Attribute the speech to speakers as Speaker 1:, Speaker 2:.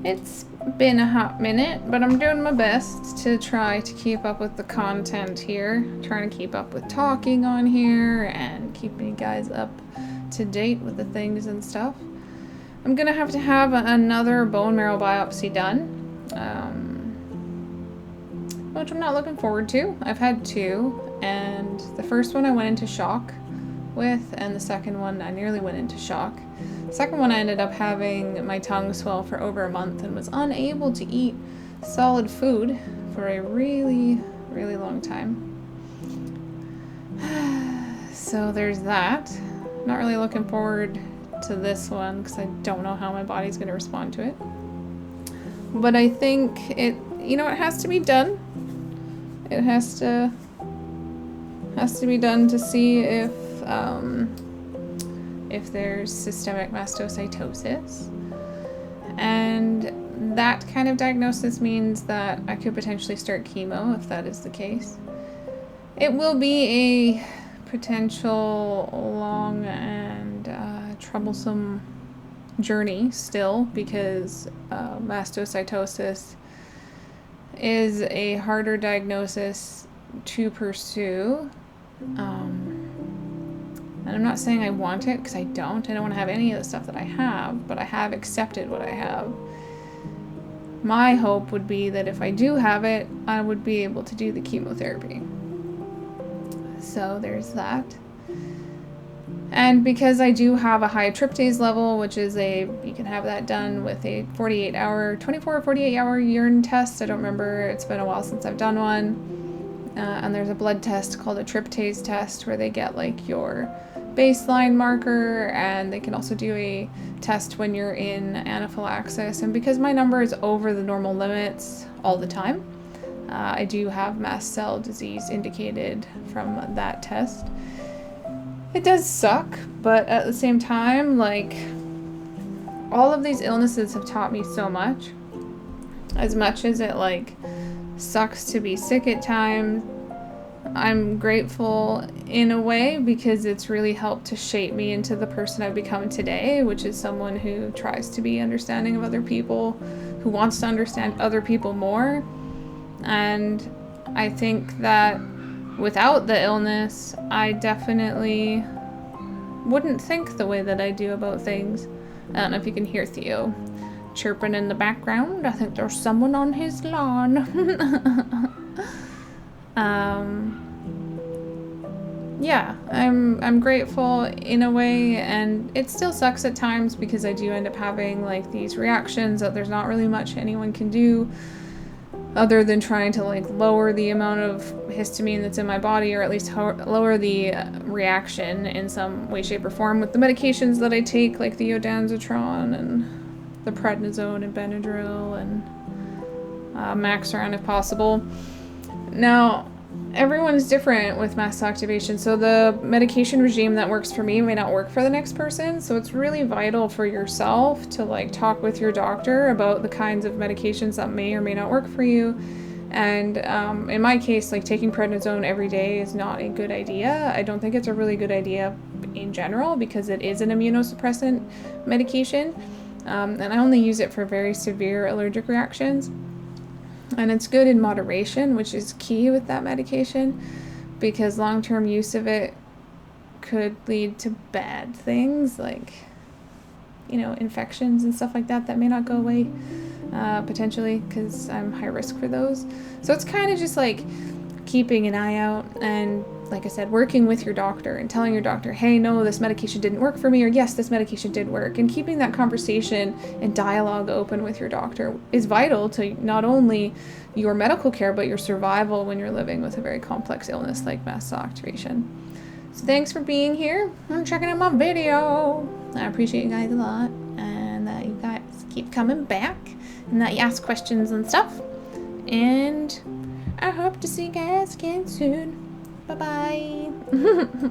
Speaker 1: It's been a hot minute, but I'm doing my best to try to keep up with the content here. Trying to keep up with talking on here and keeping you guys up to date with the things and stuff. I'm gonna have to have another bone marrow biopsy done, which I'm not looking forward to. I've had 2, and the first one I went into shock with, and the second one I nearly went into shock. The second one I ended up having my tongue swell for over a month and was unable to eat solid food for a really, really long time. So there's that. Not really looking forward to this one because I don't know how my body's going to respond to it. But I think it has to be done. It has to be done to see if there's systemic mastocytosis. And that kind of diagnosis means that I could potentially start chemo if that is the case. It will be a potential long and troublesome journey still, because mastocytosis is a harder diagnosis to pursue. And I'm not saying I want it, because I don't want to have any of the stuff that I have, but I have accepted what I have. My hope would be that if I do have it, I would be able to do the chemotherapy. So there's that. And because I do have a high tryptase level, which is you can have that done with a 24 or 48 hour urine test. I don't remember, it's been a while since I've done one. And there's a blood test called a tryptase test where they get like your baseline marker, and they can also do a test when you're in anaphylaxis. And because my number is over the normal limits all the time, I do have mast cell disease indicated from that test. It does suck, but at the same time, like, all of these illnesses have taught me so much. As much as it, like, sucks to be sick at times, I'm grateful in a way because it's really helped to shape me into the person I've become today, which is someone who tries to be understanding of other people, who wants to understand other people more. And I think that without the illness, I definitely wouldn't think the way that I do about things. I don't know if you can hear Theo chirping in the background. I think there's someone on his lawn. Yeah, I'm grateful in a way, and it still sucks at times because I do end up having like these reactions that there's not really much anyone can do other than trying to like lower the amount of histamine that's in my body, or at least lower the reaction in some way, shape, or form with the medications that I take, like the ondansetron and the prednisone and Benadryl and Maxaran if possible. Now, everyone's different with mast cell activation, so the medication regime that works for me may not work for the next person, so it's really vital for yourself to like talk with your doctor about the kinds of medications that may or may not work for you. And in my case, like taking prednisone every day is not a good idea. I don't think it's a really good idea in general because it is an immunosuppressant medication, and I only use it for very severe allergic reactions. And it's good in moderation, which is key with that medication, because long-term use of it could lead to bad things like, infections and stuff like that may not go away, potentially, because I'm high risk for those. So it's kind of just like keeping an eye out and, like I said, working with your doctor and telling your doctor, hey, no, this medication didn't work for me, or yes, this medication did work. And keeping that conversation and dialogue open with your doctor is vital to not only your medical care, but your survival when you're living with a very complex illness like mast cell activation. So thanks for being here and checking out my video. I appreciate you guys a lot, and that you guys keep coming back and that you ask questions and stuff. And I hope to see you guys again soon. Bye-bye.